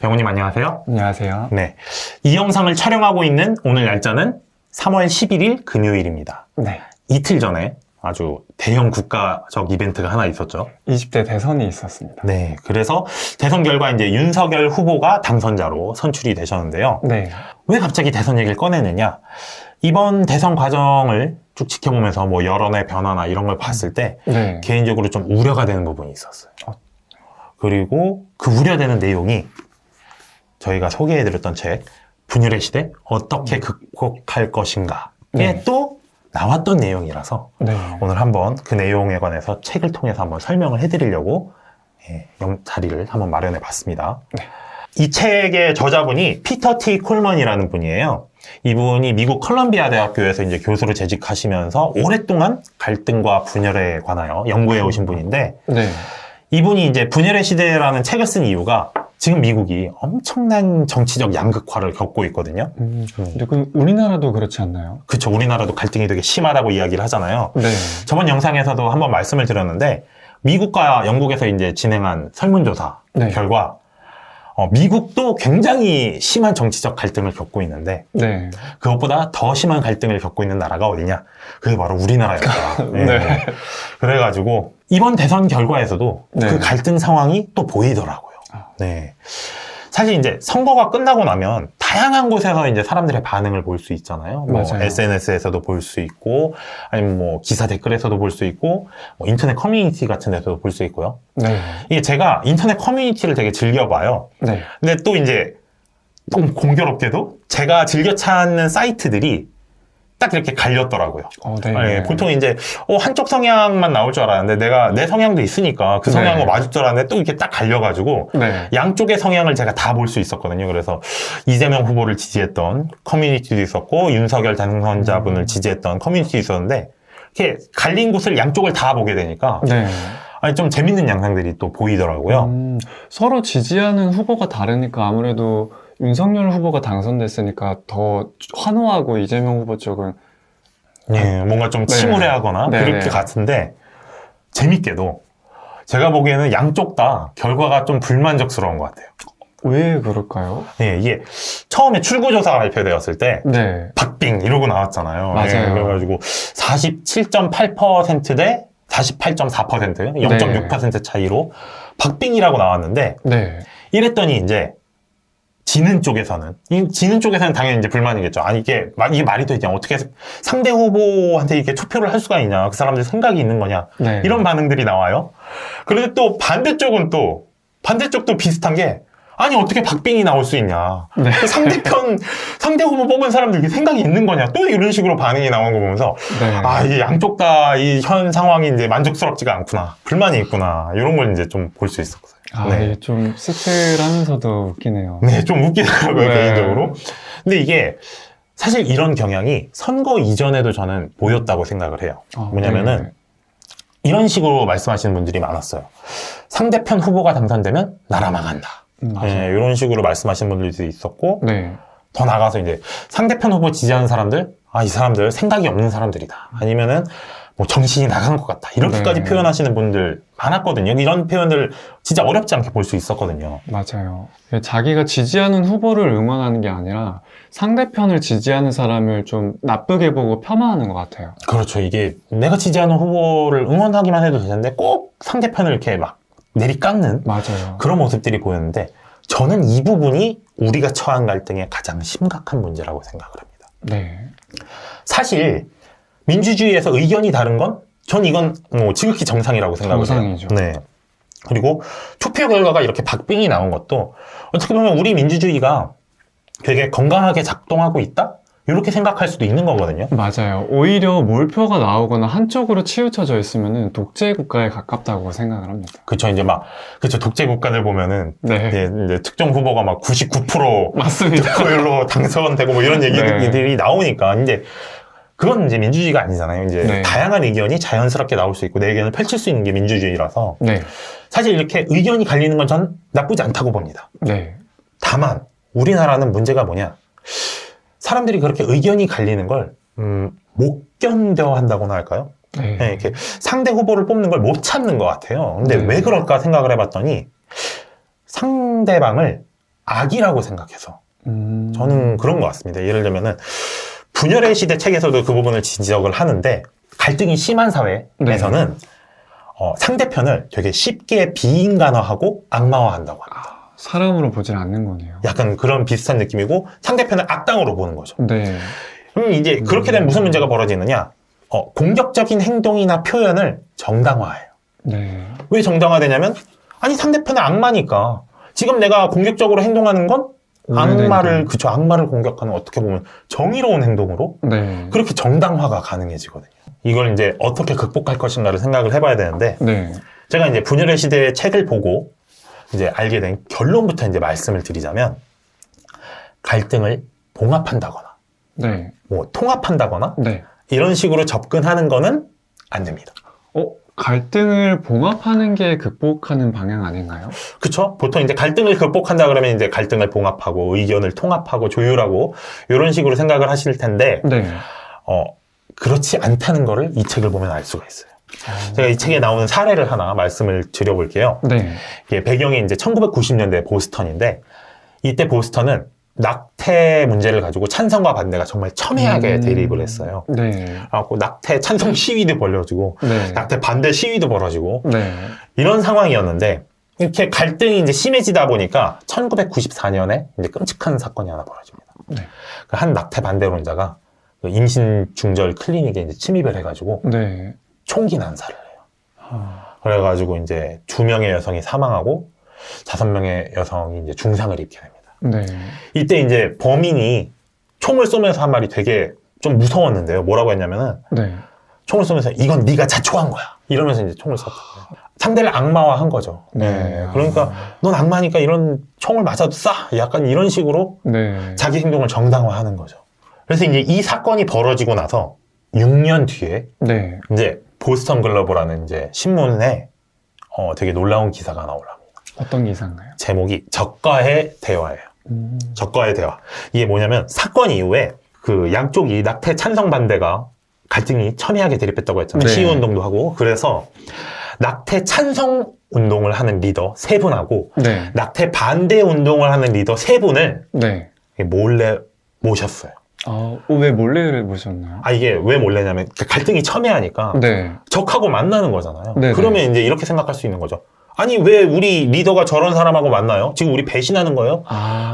병우님 안녕하세요. 안녕하세요. 네, 이 영상을 촬영하고 있는 오늘 날짜는 3월 11일 금요일입니다. 네. 이틀 전에 아주 대형 국가적 이벤트가 하나 있었죠. 20대 대선이 있었습니다. 네, 그래서 대선 결과 이제 윤석열 후보가 당선자로 선출이 되셨는데요. 네. 왜 갑자기 대선 얘기를 꺼내느냐? 이번 대선 과정을 쭉 지켜보면서 뭐 여론의 변화나 이런 걸 봤을 때 네. 개인적으로 좀 우려가 되는 부분이 있었어요. 그리고 그 우려되는 내용이 저희가 소개해드렸던 책 분열의 시대 어떻게 극복할 것인가에 네. 또 나왔던 내용이라서 네. 오늘 한번 그 내용에 관해서 책을 통해서 한번 설명을 해드리려고 자리를 한번 마련해 봤습니다. 네. 이 책의 저자분이 피터 T. 콜먼이라는 분이에요. 이분이 미국 컬럼비아 대학교에서 이제 교수로 재직하시면서 오랫동안 갈등과 분열에 관하여 연구해 오신 분인데 네. 이분이 이제 분열의 시대라는 책을 쓴 이유가 지금 미국이 엄청난 정치적 양극화를 겪고 있거든요. 근데 그 우리나라도 그렇지 않나요? 그쵸. 우리나라도 갈등이 되게 심하다고 이야기를 하잖아요. 네. 저번 영상에서도 한번 말씀을 드렸는데 미국과 영국에서 이제 진행한 설문조사 네. 결과 미국도 굉장히 심한 정치적 갈등을 겪고 있는데 네. 그것보다 더 심한 갈등을 겪고 있는 나라가 어디냐? 그게 바로 우리나라였다. 네. 그래가지고 이번 대선 결과에서도 네. 그 갈등 상황이 또 보이더라고요. 네. 사실 이제 선거가 끝나고 나면 다양한 곳에서 이제 사람들의 반응을 볼 수 있잖아요. 뭐 맞아요. SNS에서도 볼 수 있고, 아니면 뭐 기사 댓글에서도 볼 수 있고, 뭐 인터넷 커뮤니티 같은 데서도 볼 수 있고요. 네. 이게 제가 인터넷 커뮤니티를 되게 즐겨봐요. 네. 근데 또 이제 좀 공교롭게도 제가 즐겨 찾는 사이트들이 딱 이렇게 갈렸더라고요. 네. 예, 보통 이제 한쪽 성향만 나올 줄 알았는데 내가 내 성향도 있으니까 그 성향과 네. 맞을 줄 알았는데 또 이렇게 딱 갈려가지고 네. 양쪽의 성향을 제가 다 볼 수 있었거든요. 그래서 이재명 후보를 지지했던 커뮤니티도 있었고 윤석열 당선자분을 지지했던 커뮤니티도 있었는데 이렇게 갈린 곳을 양쪽을 다 보게 되니까 네. 아니 좀 재밌는 양상들이 또 보이더라고요. 서로 지지하는 후보가 다르니까 아무래도 윤석열 후보가 당선됐으니까 더 환호하고 이재명 후보 쪽은 예, 뭔가 좀 네. 침울해하거나 네. 그럴 것 같은데 재밌게도 제가 보기에는 양쪽 다 결과가 좀 불만족스러운 것 같아요. 왜 그럴까요? 예, 이게 처음에 출구조사가 발표되었을 때 네. 박빙 이러고 나왔잖아요. 맞아요. 예, 그래가지고 47.8% 대 48.4% 0.6% 차이로 박빙이라고 나왔는데 네. 이랬더니 이제 지는 쪽에서는 당연히 이제 불만이겠죠. 아니 이게 말이 되냐? 어떻게 상대 후보한테 이렇게 투표를 할 수가 있냐? 그 사람들 생각이 있는 거냐? 네. 이런 반응들이 나와요. 그런데 또 반대쪽도 비슷한 게 아니 어떻게 박빙이 나올 수 있냐? 네. 그 상대 후보 뽑은 사람들 이게 생각이 있는 거냐? 또 이런 식으로 반응이 나온 거 보면서 네. 이 양쪽 다 이 현 상황이 이제 만족스럽지가 않구나, 불만이 있구나 이런 걸 이제 좀 볼 수 있었어요. 네. 이게 좀 씁쓸하면서도 웃기네요. 네, 좀 웃기더라고요, 네. 개인적으로. 근데 이게 사실 이런 경향이 선거 이전에도 저는 보였다고 생각을 해요. 뭐냐면은 네. 이런 식으로 말씀하시는 분들이 많았어요. 상대편 후보가 당선되면 나라 망한다. 네, 이런 식으로 말씀하시는 분들도 있었고, 네. 더 나가서 이제 상대편 후보 지지하는 사람들, 이 사람들 생각이 없는 사람들이다. 아니면은 뭐 정신이 나간 것 같다. 이렇게까지 네. 표현하시는 분들 많았거든요. 이런 표현들 진짜 어렵지 않게 볼 수 있었거든요. 맞아요. 자기가 지지하는 후보를 응원하는 게 아니라 상대편을 지지하는 사람을 좀 나쁘게 보고 폄하하는 것 같아요. 그렇죠. 이게 내가 지지하는 후보를 응원하기만 해도 되는데 꼭 상대편을 이렇게 막 내리깎는 맞아요. 그런 모습들이 보였는데 저는 이 부분이 우리가 처한 갈등의 가장 심각한 문제라고 생각을 합니다. 네. 사실 민주주의에서 의견이 다른 건 전 이건 뭐 지극히 정상이라고 생각을 해요. 정상이죠. 네. 그리고 투표 결과가 이렇게 박빙이 나온 것도 어떻게 보면 우리 민주주의가 되게 건강하게 작동하고 있다? 이렇게 생각할 수도 있는 거거든요. 맞아요. 오히려 몰표가 나오거나 한쪽으로 치우쳐져 있으면 독재 국가에 가깝다고 생각을 합니다. 그쵸, 이제 그쵸, 독재 국가들 보면은, 네. 이제 특정 후보가 막 99% 맞습니다. 득표율로 당선되고 뭐 이런 얘기들이 네. 나오니까, 그건 이제 민주주의가 아니잖아요. 이제 네. 다양한 의견이 자연스럽게 나올 수 있고, 내 의견을 펼칠 수 있는 게 민주주의라서, 네. 사실 이렇게 의견이 갈리는 건 전 나쁘지 않다고 봅니다. 네. 다만, 우리나라는 문제가 뭐냐? 사람들이 그렇게 의견이 갈리는 걸, 못 견뎌 한다고나 할까요? 네. 네, 이렇게 상대 후보를 뽑는 걸 못 참는 것 같아요. 근데 네. 왜 그럴까 생각을 해봤더니 상대방을 악이라고 생각해서 저는 그런 것 같습니다. 예를 들면은 분열의 시대 책에서도 그 부분을 지적을 하는데 갈등이 심한 사회에서는 상대편을 되게 쉽게 비인간화하고 악마화한다고 합니다. 사람으로 보질 않는 거네요. 약간 그런 비슷한 느낌이고 상대편을 악당으로 보는 거죠. 네. 그럼 이제 그렇게 되면 무슨 문제가 벌어지느냐? 공격적인 행동이나 표현을 정당화해요. 네. 왜 정당화되냐면 아니 상대편은 악마니까 지금 내가 공격적으로 행동하는 건 악마를 공격하는 어떻게 보면 정의로운 행동으로 네. 그렇게 정당화가 가능해지거든요. 이걸 이제 어떻게 극복할 것인가를 생각을 해봐야 되는데 네. 제가 이제 분열의 시대의 책을 보고 이제 알게 된 결론부터 이제 말씀을 드리자면 갈등을 봉합한다거나 네. 뭐 통합한다거나 네. 이런 식으로 접근하는 거는 안 됩니다. 갈등을 봉합하는 게 극복하는 방향 아닌가요? 그쵸? 보통 이제 갈등을 극복한다 그러면 이제 갈등을 봉합하고 의견을 통합하고 조율하고 이런 식으로 생각을 하실 텐데 네. 그렇지 않다는 거를 이 책을 보면 알 수가 있어요. 제가 이 책에 나오는 사례를 하나 말씀을 드려볼게요. 네. 이게 배경이 이제 1990년대 보스턴인데 이때 보스턴은 낙태 문제를 가지고 찬성과 반대가 정말 첨예하게 대립을 했어요. 네. 그래갖고 낙태 찬성 시위도 벌어지고 네. 낙태 반대 시위도 벌어지고 네. 이런 상황이었는데 이렇게 갈등이 이제 심해지다 보니까 1994년에 이제 끔찍한 사건이 하나 벌어집니다. 네. 한 낙태 반대론자가 그 임신 중절 클리닉에 이제 침입을 해가지고 네. 총기 난사를 해요. 그래가지고 이제 2명의 여성이 사망하고 5명의 여성이 이제 중상을 입게 됩니다. 네. 이때 이제 범인이 총을 쏘면서 한 말이 되게 좀 무서웠는데요. 뭐라고 했냐면은 네. 총을 쏘면서 이건 네가 자초한 거야. 이러면서 이제 총을 쐈다고요. 상대를 악마화한 거죠. 네. 그러니까 넌 악마니까 이런 총을 맞아도 쏴. 약간 이런 식으로 네. 자기 행동을 정당화하는 거죠. 그래서 이제 이 사건이 벌어지고 나서 6년 뒤에 네. 이제 보스턴 글로버라는 이제 신문에 되게 놀라운 기사가 하나 올라옵니다. 어떤 기사인가요? 제목이 적과의 대화예요. 적과의 대화. 이게 뭐냐면 사건 이후에 그 양쪽이 낙태 찬성 반대가 갈등이 첨예하게 대립했다고 했잖아요. 네. 시위운동도 하고. 그래서 낙태 찬성 운동을 하는 리더 3분하고 네. 낙태 반대 운동을 하는 리더 3분을 네. 몰래 모셨어요. 왜 몰래를 모셨나요? 이게 왜 몰래냐면 갈등이 첨예하니까 네. 적하고 만나는 거잖아요. 네네. 그러면 이제 이렇게 생각할 수 있는 거죠. 아니 왜 우리 리더가 저런 사람하고 만나요? 지금 우리 배신하는 거예요?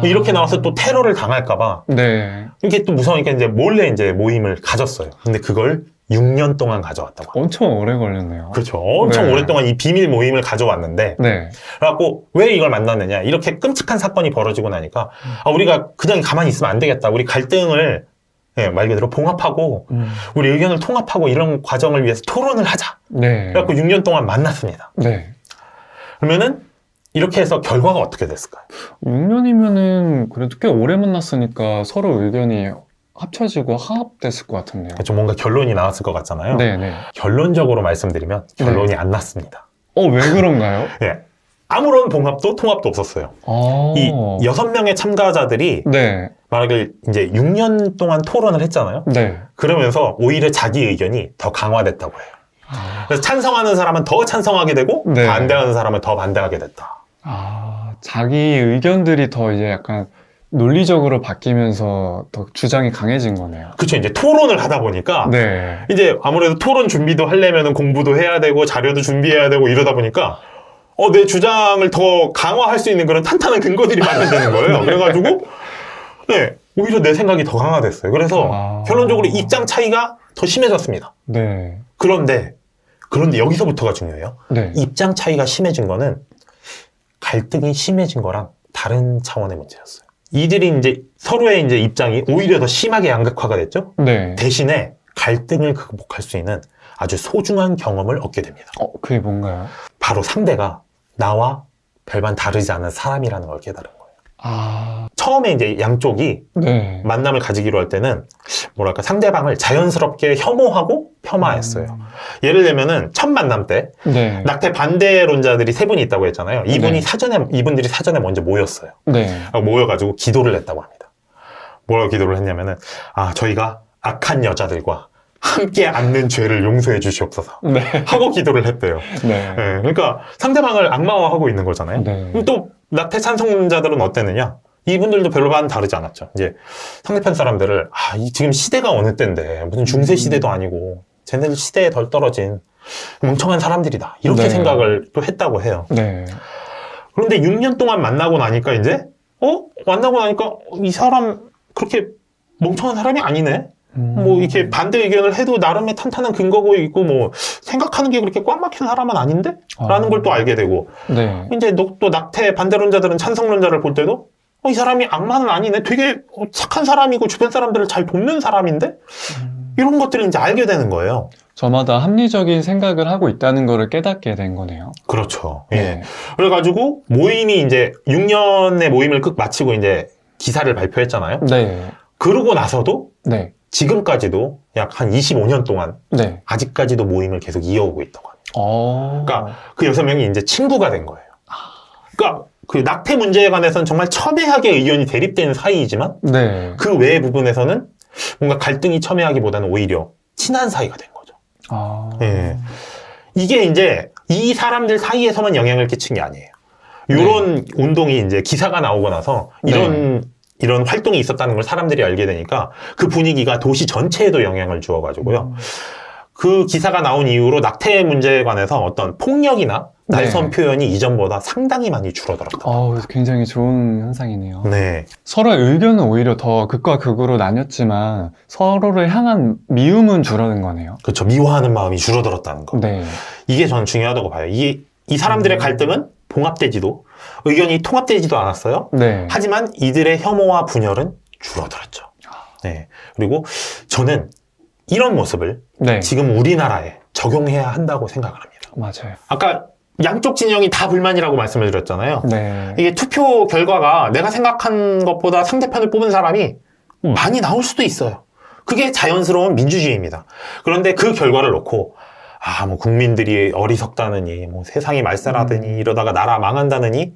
이렇게 나와서 또 테러를 당할까봐 네. 이게 또 무서우니까 이제 몰래 이제 모임을 가졌어요. 근데 그걸 6년 동안 가져왔다고. 엄청 오래 걸렸네요. 그렇죠. 엄청 네. 오랫동안 이 비밀 모임을 가져왔는데 네. 그래갖고 왜 이걸 만났느냐 이렇게 끔찍한 사건이 벌어지고 나니까 우리가 그냥 가만히 있으면 안 되겠다. 우리 갈등을 말 그대로 봉합하고 우리 의견을 통합하고 이런 과정을 위해서 토론을 하자. 네. 그래갖고 6년 동안 만났습니다. 네. 그러면은 이렇게 해서 결과가 어떻게 됐을까요? 6년이면은 그래도 꽤 오래 만났으니까 서로 의견이 합쳐지고 화합됐을 것 같은데요. 좀 뭔가 결론이 나왔을 것 같잖아요. 네네. 결론적으로 말씀드리면 결론이 안 났습니다. 왜 그런가요? 예. 아무런 봉합도 통합도 없었어요. 이 6명의 참가자들이 네. 만약에 이제 6년 동안 토론을 했잖아요. 네. 그러면서 오히려 자기 의견이 더 강화됐다고 해요. 그래서 찬성하는 사람은 더 찬성하게 되고 네. 반대하는 사람은 더 반대하게 됐다. 자기 의견들이 더 이제 약간 논리적으로 바뀌면서 더 주장이 강해진 거네요. 그렇죠. 이제 토론을 하다 보니까 네. 이제 아무래도 토론 준비도 하려면 공부도 해야 되고 자료도 준비해야 되고 이러다 보니까 내 주장을 더 강화할 수 있는 그런 탄탄한 근거들이 마련되는 거예요. 그래가지고 네, 오히려 내 생각이 더 강화됐어요. 그래서 결론적으로 입장 차이가 더 심해졌습니다. 네. 그런데 여기서부터가 중요해요. 네. 입장 차이가 심해진 거는 갈등이 심해진 거랑 다른 차원의 문제였어요. 이들이 이제 서로의 이제 입장이 오히려 더 심하게 양극화가 됐죠. 네. 대신에 갈등을 극복할 수 있는 아주 소중한 경험을 얻게 됩니다. 그게 뭔가요? 바로 상대가 나와 별반 다르지 않은 사람이라는 걸 깨달은 거예요. 처음에 이제 양쪽이 네. 만남을 가지기로 할 때는 뭐랄까 상대방을 자연스럽게 혐오하고 폄하했어요. 예를 들면은 첫 만남 때 네. 낙태 반대론자들이 3분이 있다고 했잖아요. 이분들이 네. 사전에 먼저 모였어요. 네. 모여가지고 기도를 했다고 합니다. 뭐라고 기도를 했냐면은 저희가 악한 여자들과 함께 앉는 죄를 용서해 주시옵소서 네. 하고 기도를 했대요. 네. 예, 그러니까 상대방을 악마화하고 있는 거잖아요. 네. 그럼 또 낙태 찬성자들은 어땠느냐? 이분들도 별로 많이 다르지 않았죠. 이제 상대편 사람들을 지금 시대가 어느 때인데 무슨 중세 시대도 아니고 쟤네들 시대에 덜 떨어진 멍청한 사람들이다 이렇게 네. 생각을 또 했다고 해요. 네. 그런데 6년 동안 만나고 나니까 이제 만나고 나니까 이 사람 그렇게 멍청한 사람이 아니네. 뭐 이렇게 반대 의견을 해도 나름의 탄탄한 근거고 있고 뭐 생각하는 게 그렇게 꽉 막힌 사람은 아닌데? 라는 걸 또 알게 되고 네. 이제 또 낙태 반대론자들은 찬성론자를 볼 때도 이 사람이 악마는 아니네. 되게 착한 사람이고 주변 사람들을 잘 돕는 사람인데? 이런 것들을 이제 알게 되는 거예요. 저마다 합리적인 생각을 하고 있다는 거를 깨닫게 된 거네요. 그렇죠. 네. 예. 그래가지고 모임이 이제 6년의 모임을 끝 마치고 이제 기사를 발표했잖아요. 네. 그러고 나서도 네. 지금까지도 약 한 25년 동안 네. 아직까지도 모임을 계속 이어오고 있다고 합니다. 그러니까 그 6명이 이제 친구가 된 거예요. 그러니까 그 낙태 문제에 관해서는 정말 첨예하게 의견이 대립되는 사이이지만 네. 그 외의 부분에서는 뭔가 갈등이 첨예하기보다는 오히려 친한 사이가 된 거죠. 예. 이게 이제 이 사람들 사이에서만 영향을 끼친 게 아니에요. 이런 운동이 이제 기사가 나오고 나서 이런 활동이 있었다는 걸 사람들이 알게 되니까 그 분위기가 도시 전체에도 영향을 주어가지고요. 그 기사가 나온 이후로 낙태 문제에 관해서 어떤 폭력이나 날선 표현이 이전보다 상당히 많이 줄어들었다. 굉장히 좋은 현상이네요. 네. 서로의 의견은 오히려 더 극과 극으로 나뉘었지만 서로를 향한 미움은 줄어든 거네요. 그렇죠. 미워하는 마음이 줄어들었다는 거. 네. 이게 저는 중요하다고 봐요. 이 사람들의 갈등은 봉합되지도 의견이 통합되지도 않았어요. 네. 하지만 이들의 혐오와 분열은 줄어들었죠. 네. 그리고 저는 이런 모습을 네. 지금 우리나라에 적용해야 한다고 생각을 합니다. 맞아요. 아까 양쪽 진영이 다 불만이라고 말씀을 드렸잖아요. 네. 이게 투표 결과가 내가 생각한 것보다 상대편을 뽑은 사람이 많이 나올 수도 있어요. 그게 자연스러운 민주주의입니다. 그런데 그 결과를 놓고 뭐 국민들이 어리석다느니 뭐 세상이 말살하더니 이러다가 나라 망한다느니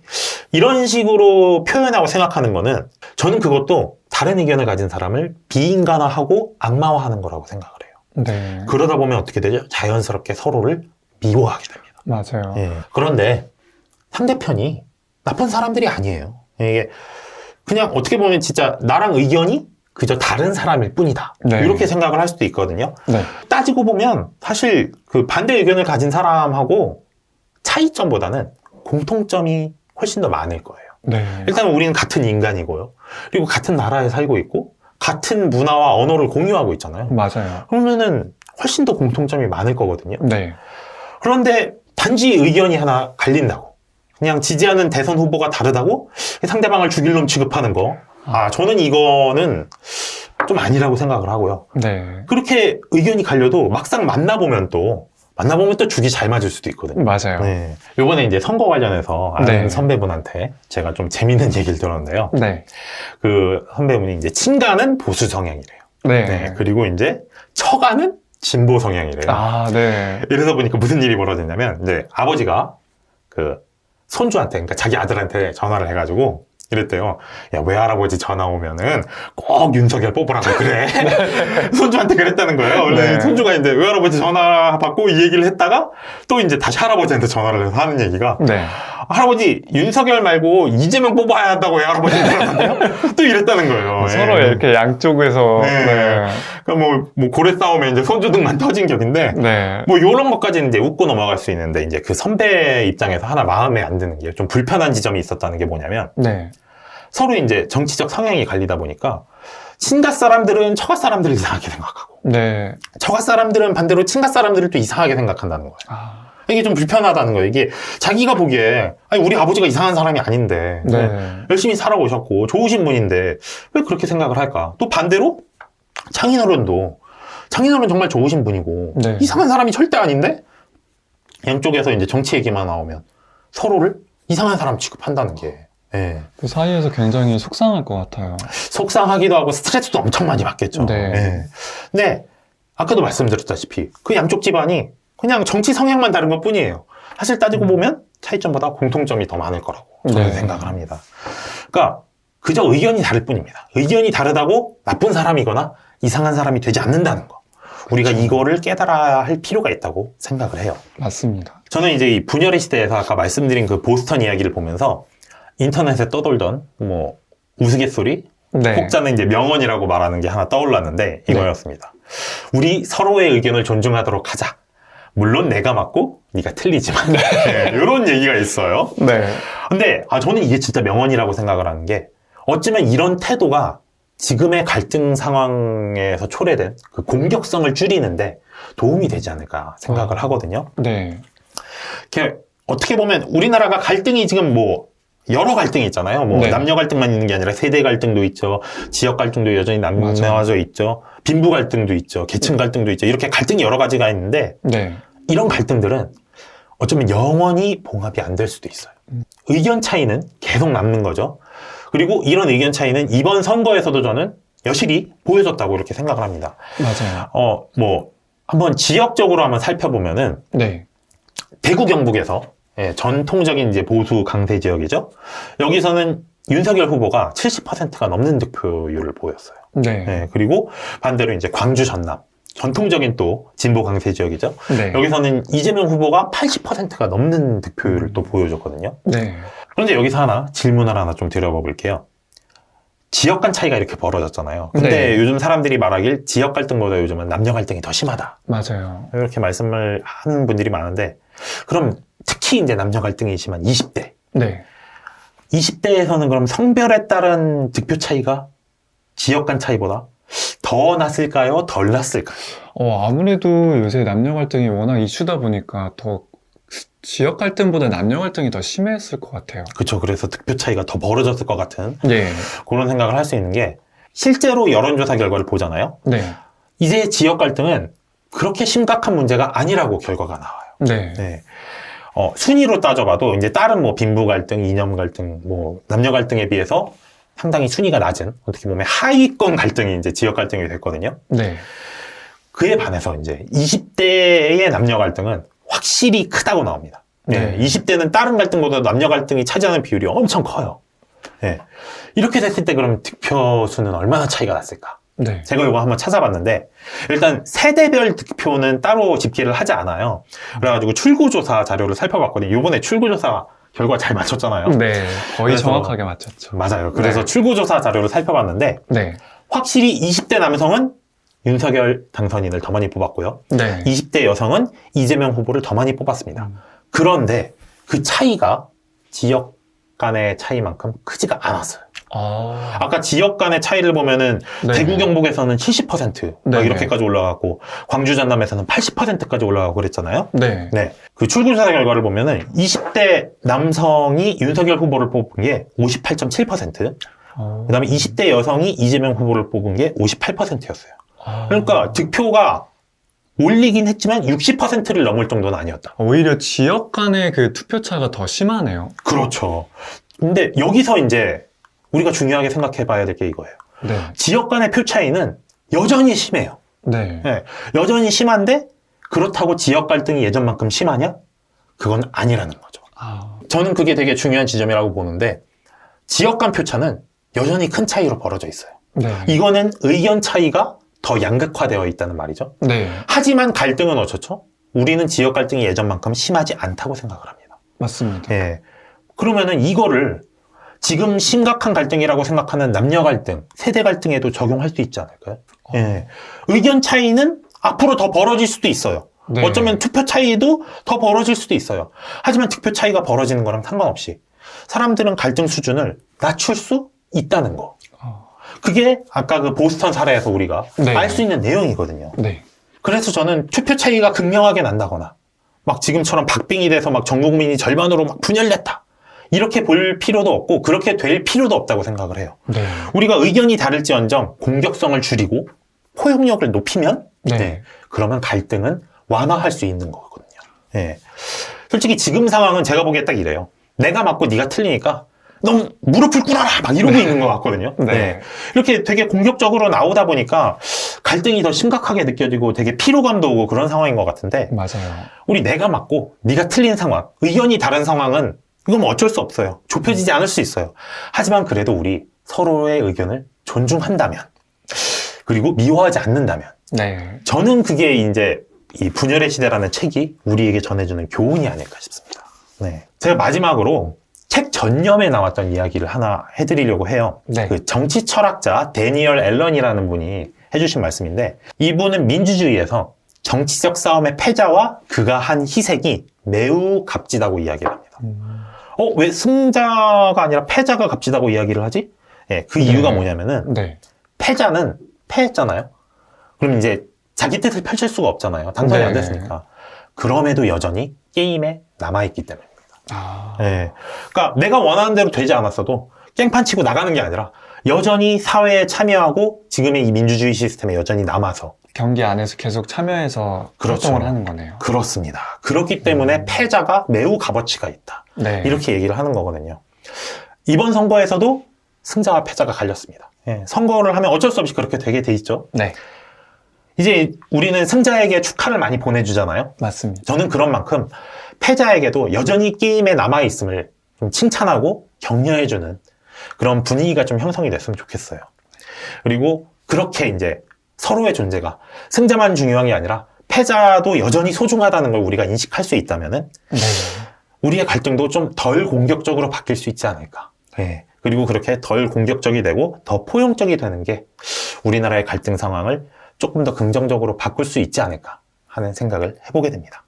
이런 식으로 표현하고 생각하는 거는 저는 그것도 다른 의견을 가진 사람을 비인간화하고 악마화하는 거라고 생각을 해요. 네. 그러다 보면 어떻게 되죠? 자연스럽게 서로를 미워하게 됩니다. 맞아요. 예. 그런데 상대편이 나쁜 사람들이 아니에요. 이게 그냥 어떻게 보면 진짜 나랑 의견이 그저 다른 사람일 뿐이다. 네. 이렇게 생각을 할 수도 있거든요. 네. 따지고 보면 사실 그 반대 의견을 가진 사람하고 차이점보다는 공통점이 훨씬 더 많을 거예요. 네. 일단 우리는 같은 인간이고요. 그리고 같은 나라에 살고 있고 같은 문화와 언어를 공유하고 있잖아요. 맞아요. 그러면은 훨씬 더 공통점이 많을 거거든요. 네. 그런데 단지 의견이 하나 갈린다고 그냥 지지하는 대선 후보가 다르다고 상대방을 죽일 놈 취급하는 거 저는 이거는 좀 아니라고 생각을 하고요. 네. 그렇게 의견이 갈려도 막상 만나보면 또 죽이 잘 맞을 수도 있거든요. 맞아요. 네. 요번에 이제 선거 관련해서 아는 네. 선배분한테 제가 좀 재밌는 얘기를 들었는데요. 네. 그 선배분이 이제 친가는 보수 성향이래요. 네. 네. 그리고 이제 처가는 진보 성향이래요. 네. 이러다 보니까 무슨 일이 벌어졌냐면 이제 아버지가 그 손주한테 그러니까 자기 아들한테 전화를 해가지고 이랬대요. 야, 외할아버지 전화 오면은 꼭 윤석열 뽑으라고 그래. 손주한테 그랬다는 거예요. 원래 네. 손주가 이제 외할아버지 전화 받고 이 얘기를 했다가 또 이제 다시 할아버지한테 전화를 해서 하는 얘기가 네. 할아버지 윤석열 말고 이재명 뽑아야 한다고 외할아버지한테 그러던데요? 또 이랬다는 거예요. 서로 예. 이렇게 양쪽에서 네. 그러니까 뭐 고래 싸움에 이제 손주등만 터진 격인데 네. 뭐 요런 것까지는 이제 웃고 넘어갈 수 있는데 이제 그 선배 입장에서 하나 마음에 안 드는 게 좀 불편한 지점이 있었다는 게 뭐냐면 네. 서로 이제 정치적 성향이 갈리다 보니까 친가 사람들은 처가 사람들을 이상하게 생각하고 네. 처가 사람들은 반대로 친가 사람들을 또 이상하게 생각한다는 거예요. 이게 좀 불편하다는 거예요. 이게 자기가 보기에 우리 아버지가 이상한 사람이 아닌데 네. 열심히 살아오셨고 좋으신 분인데 왜 그렇게 생각을 할까? 또 반대로 장인어른 정말 좋으신 분이고 네. 이상한 사람이 절대 아닌데 양쪽에서 이제 정치 얘기만 나오면 서로를 이상한 사람 취급한다는 게 그 사이에서 굉장히 속상할 것 같아요. 속상하기도 하고 스트레스도 엄청 많이 받겠죠. 네. 근데 아까도 말씀드렸다시피 그 양쪽 집안이 그냥 정치 성향만 다른 것 뿐이에요. 사실 따지고 보면 차이점보다 공통점이 더 많을 거라고 저는 네. 생각을 합니다. 그러니까 그저 의견이 다를 뿐입니다. 의견이 다르다고 나쁜 사람이거나 이상한 사람이 되지 않는다는 거. 우리가 이거를 깨달아야 할 필요가 있다고 생각을 해요. 맞습니다. 저는 이제 이 분열의 시대에서 아까 말씀드린 그 보스턴 이야기를 보면서 인터넷에 떠돌던 뭐 우스갯소리, 네. 혹자는 이제 명언이라고 말하는 게 하나 떠올랐는데 이거였습니다. 우리 서로의 의견을 존중하도록 하자. 물론 내가 맞고 네가 틀리지만 네, 이런 얘기가 있어요. 네. 근데 저는 이게 진짜 명언이라고 생각을 하는 게 어쩌면 이런 태도가 지금의 갈등 상황에서 초래된 그 공격성을 줄이는데 도움이 되지 않을까 생각을 하거든요. 네. 이렇게 어떻게 보면 우리나라가 갈등이 지금 뭐 여러 갈등이 있잖아요. 뭐 네. 남녀 갈등만 있는 게 아니라 세대 갈등도 있죠. 지역 갈등도 여전히 남녀화져 있죠. 빈부 갈등도 있죠. 계층 갈등도 있죠. 이렇게 갈등이 여러 가지가 있는데 네. 이런 갈등들은 어쩌면 영원히 봉합이 안 될 수도 있어요. 의견 차이는 계속 남는 거죠. 그리고 이런 의견 차이는 이번 선거에서도 저는 여실히 보여졌다고 이렇게 생각을 합니다. 맞아요. 뭐 한번 지역적으로 한번 살펴보면은 네. 대구 경북에서 전통적인 이제 보수 강세 지역이죠. 여기서는 윤석열 후보가 70%가 넘는 득표율을 보였어요. 네. 그리고 반대로 이제 광주 전남 전통적인 또 진보 강세 지역이죠. 네. 여기서는 이재명 후보가 80%가 넘는 득표율을 또 보여줬거든요. 네. 그런데 여기서 질문을 하나 좀 드려봐 볼게요. 지역 간 차이가 이렇게 벌어졌잖아요. 근데 네. 요즘 사람들이 말하길 지역 갈등보다 요즘은 남녀 갈등이 더 심하다. 맞아요. 이렇게 말씀을 하는 분들이 많은데 그럼 특히 이제 남녀 갈등이 심한 20대. 네. 20대에서는 그럼 성별에 따른 득표 차이가 지역 간 차이보다 더 났을까요? 덜 났을까요? 아무래도 요새 남녀 갈등이 워낙 이슈다 보니까 더 지역 갈등보다 남녀 갈등이 더 심했을 것 같아요. 그렇죠. 그래서 득표 차이가 더 벌어졌을 것 같은 네. 그런 생각을 할 수 있는 게 실제로 여론조사 결과를 보잖아요. 네. 이제 지역 갈등은 그렇게 심각한 문제가 아니라고 결과가 나와요. 네. 네. 순위로 따져봐도 이제 다른 뭐 빈부 갈등, 이념 갈등, 뭐 남녀 갈등에 비해서 상당히 순위가 낮은 어떻게 보면 하위권 갈등이 이제 지역 갈등이 됐거든요. 네. 그에 반해서 이제 20대의 남녀 갈등은 확실히 크다고 나옵니다. 네. 20대는 다른 갈등보다 남녀 갈등이 차지하는 비율이 엄청 커요. 네. 이렇게 됐을 때 그럼 득표수는 얼마나 차이가 났을까? 네. 제가 이거 한번 찾아봤는데 일단 세대별 득표는 따로 집계를 하지 않아요. 그래가지고 출구조사 자료를 살펴봤거든요. 이번에 출구조사 결과 잘 맞췄잖아요. 네. 거의 그래서- 정확하게 맞췄죠. 맞아요. 그래서 네. 출구조사 자료를 살펴봤는데 네. 확실히 20대 남성은 윤석열 당선인을 더 많이 뽑았고요. 네. 20대 여성은 이재명 후보를 더 많이 뽑았습니다. 그런데 그 차이가 지역 간의 차이만큼 크지가 않았어요. 아까 지역 간의 차이를 보면은 네. 대구 경북에서는 70% 네. 이렇게까지 올라갔고 광주 전남에서는 80%까지 올라가고 그랬잖아요. 네. 네. 그 출구조사 결과를 보면은 20대 남성이 윤석열 후보를 뽑은 게 58.7%, 그다음에 20대 여성이 이재명 후보를 뽑은 게 58%였어요. 그러니까 득표가 올리긴 했지만 60%를 넘을 정도는 아니었다. 오히려 지역 간의 그 투표 차가 더 심하네요. 그렇죠. 근데 여기서 이제 우리가 중요하게 생각해 봐야 될 게 이거예요. 네. 지역 간의 표 차이는 여전히 심해요. 네. 네. 여전히 심한데 그렇다고 지역 갈등이 예전만큼 심하냐? 그건 아니라는 거죠. 저는 그게 되게 중요한 지점이라고 보는데 지역 간 표차는 여전히 큰 차이로 벌어져 있어요. 네. 이거는 의견 차이가 더 양극화되어 있다는 말이죠. 네. 하지만 갈등은 어쩌죠? 우리는 지역 갈등이 예전만큼 심하지 않다고 생각을 합니다. 맞습니다. 예. 그러면은 이거를 지금 심각한 갈등이라고 생각하는 남녀 갈등, 세대 갈등에도 적용할 수 있지 않을까요? 예. 의견 차이는 앞으로 더 벌어질 수도 있어요. 네. 어쩌면 투표 차이도 더 벌어질 수도 있어요. 하지만 득표 차이가 벌어지는 거랑 상관없이 사람들은 갈등 수준을 낮출 수 있다는 거. 그게 아까 그 보스턴 사례에서 우리가 네. 알 수 있는 내용이거든요. 네. 그래서 저는 투표 차이가 극명하게 난다거나 막 지금처럼 박빙이 돼서 막 전 국민이 절반으로 막 분열됐다. 이렇게 볼 필요도 없고 그렇게 될 필요도 없다고 생각을 해요. 네. 우리가 의견이 다를지언정 공격성을 줄이고 포용력을 높이면 네. 그러면 갈등은 완화할 수 있는 거거든요. 예. 솔직히 지금 상황은 제가 보기에 딱 이래요. 내가 맞고 네가 틀리니까 너 무릎을 꿇어라 막 이러고 있는 것 같거든요. 네. 이렇게 되게 공격적으로 나오다 보니까 갈등이 더 심각하게 느껴지고 되게 피로감도 오고 그런 상황인 것 같은데 맞아요. 우리 내가 맞고 네가 틀린 상황, 의견이 다른 상황은 이건 뭐 어쩔 수 없어요. 좁혀지지 않을 수 있어요. 하지만 그래도 우리 서로의 의견을 존중한다면 그리고 미워하지 않는다면 네. 저는 그게 이제 이 분열의 시대라는 책이 우리에게 전해주는 교훈이 아닐까 싶습니다. 네. 제가 마지막으로 책 전념에 나왔던 이야기를 하나 해드리려고 해요. 네. 그 정치 철학자 데니얼 앨런이라는 분이 해주신 말씀인데, 이분은 민주주의에서 정치적 싸움의 패자와 그가 한 희생이 매우 값지다고 이야기를 합니다. 왜 승자가 아니라 패자가 값지다고 이야기를 하지? 예, 그 이유가 네. 뭐냐면은 네. 패자는 패했잖아요. 그럼 이제 자기 뜻을 펼칠 수가 없잖아요. 당선이 안 네. 됐으니까. 그럼에도 여전히 게임에 남아있기 때문입니다. 아. 예. 그러니까 내가 원하는 대로 되지 않았어도 깽판 치고 나가는 게 아니라 여전히 사회에 참여하고 지금의 이 민주주의 시스템에 여전히 남아서. 경기 안에서 계속 참여해서 그렇죠. 활동을 하는 거네요. 그렇습니다. 그렇기 때문에 패자가 매우 값어치가 있다. 네. 이렇게 얘기를 하는 거거든요. 이번 선거에서도 승자와 패자가 갈렸습니다. 예, 선거를 하면 어쩔 수 없이 그렇게 되게 돼 있죠. 네. 이제 우리는 승자에게 축하를 많이 보내주잖아요. 맞습니다. 저는 그런 만큼 패자에게도 여전히 게임에 남아있음을 좀 칭찬하고 격려해주는 그런 분위기가 좀 형성이 됐으면 좋겠어요. 그리고 그렇게 이제 서로의 존재가 승자만 중요한 게 아니라 패자도 여전히 소중하다는 걸 우리가 인식할 수 있다면은 네. 우리의 갈등도 좀 덜 공격적으로 바뀔 수 있지 않을까. 예. 그리고 그렇게 덜 공격적이 되고 더 포용적이 되는 게 우리나라의 갈등 상황을 조금 더 긍정적으로 바꿀 수 있지 않을까 하는 생각을 해보게 됩니다.